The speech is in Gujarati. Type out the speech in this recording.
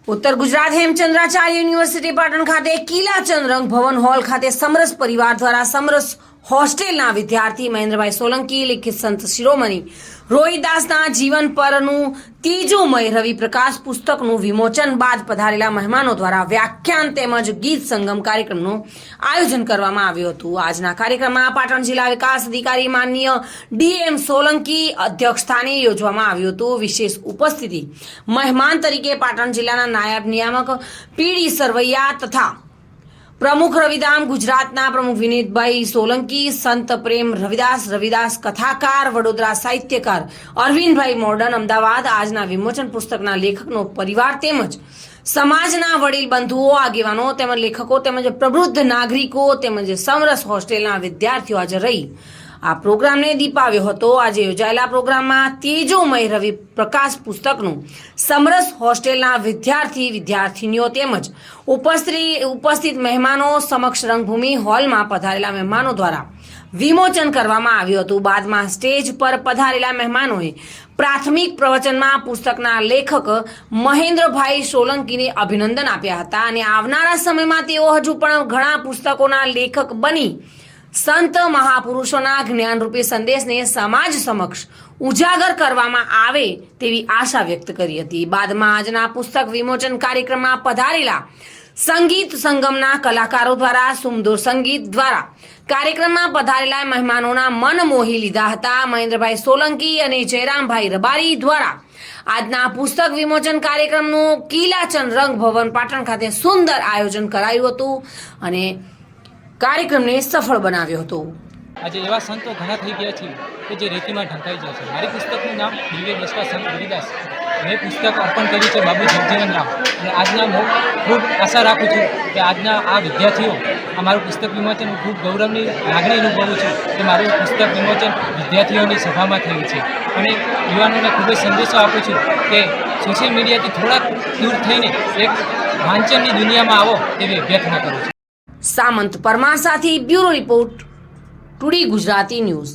ઉત્તર ગુજરાત હેમચંદ્રાચાર્ય યુનિવર્સિટી પાટણ ખાતે કિલાચંદ રંગ ભવન હોલ ખાતે સમરસ પરિવાર દ્વારા સમરસ હોસ્ટેલના વિદ્યાર્થી મહેન્દ્રભાઈ સોલંકી લિખિત સંત શિરોમણી રોહિદાસના જીવન પરનું ત્રીજુમય રવિ પ્રકાશ પુસ્તકનું વિમોચન બાદ પધારેલા મહેમાનો દ્વારા વ્યાખ્યાન તેમજ ગીત સંગમ કાર્યક્રમનું આયોજન કરવામાં આવ્યું હતું। આજના કાર્યક્રમમાં પાટણ જિલ્લા વિકાસ અધિકારી માનનીય ડીએમ સોલંકી અધ્યક્ષસ્થાને યોજવામાં આવ્યું હતું। વિશેષ ઉપસ્થિતિ મહેમાન તરીકે પાટણ જિલ્લાના નાયબ નિયામક પીડી સરવૈયા તથા પ્રમુખ રવિધામ ગુજરાતના પ્રમુખ વિનીતભાઈ સોલંકી, સંત પ્રેમ રવિદાસ કથાકાર, વડોદરા સાહિત્યકાર અરવિંદભાઈ મોર્ડન, અમદાવાદ આજના વિમોચન પુસ્તકના લેખકનો પરિવાર તેમજ સમાજના વડીલ બંધુઓ, આગેવાનો તેમજ લેખકો તેમજ પ્રબુદ્ધ નાગરિકો તેમજ સમરસ હોસ્ટેલના વિદ્યાર્થીઓ હાજર રહી આ પ્રોગ્રામને દીપાવ્યો હતો। આજે યોજાયેલા પ્રોગ્રામમાં તેજોમય રવિ પ્રકાશ પુસ્તકનું સમરસ હોસ્ટેલના વિદ્યાર્થીનીઓ તેમજ ઉપસ્થિત મહેમાનો સમક્ષ રંગભૂમિ હોલમાં પધારેલા મહેમાનો દ્વારા વિમોચન કરવામાં આવ્યું હતું। બાદમાં સ્ટેજ પર પધારેલા મહેમાનોએ પ્રાથમિક પ્રવચનમાં પુસ્તકના લેખક મહેન્દ્રભાઈ સોલંકીને અભિનંદન આપ્યા હતા અને આવનારા સમયમાં તેઓ હજુ પણ ઘણા પુસ્તકોના લેખક બની સંત મહાપુરુષોના જ્ઞાનરૂપી સંદેશને સમાજ સમક્ષ ઉજાગર કરવામાં આવે તેવી આશા વ્યક્ત કરી હતી। બાદમાં આજના પુસ્તક વિમોચન કાર્યક્રમમાં પધારેલા સંગીત સંગમના કલાકારો દ્વારા સુમધુર સંગીત દ્વારા કાર્યક્રમમાં પધારેલા મહેમાનોના મન મોહી લીધા હતા। મહેન્દ્રભાઈ સોલંકી અને જયરામભાઈ રબારી દ્વારા આજના પુસ્તક વિમોચન કાર્યક્રમનું કિલાચંદ રંગ ભવન પાટણ ખાતે સુંદર આયોજન કરાયું હતું અને કાર્યક્રમને સફળ બનાવ્યો હતો। આજે એવા સંતો ઘણા થઈ ગયા છે કે જે રેતીમાં ઢંકાઈ જાય છે। મારી પુસ્તકનું નામ દિવ્ય દ્રષ્ટા સંત રવિદાસ, મેં પુસ્તક અર્પણ કર્યું છે બાબુ જગજીવન રામ અને આજના ખૂબ આશા રાખું છું કે આજના આ વિદ્યાર્થીઓ અમારું પુસ્તક વિમોચન ખૂબ ગૌરવની લાગણી અનુભવું છું કે મારું પુસ્તક વિમોચન વિદ્યાર્થીઓની સભામાં થયું છે અને યુવાનોને ખૂબ જ સંદેશો આપું છું કે સોશિયલ મીડિયાથી થોડાક દૂર થઈને એક વાંચનની દુનિયામાં આવો તેવી અભ્યર્થના કરું છું। સામંત પરમાર સાથે bureau report, today Gujarati news.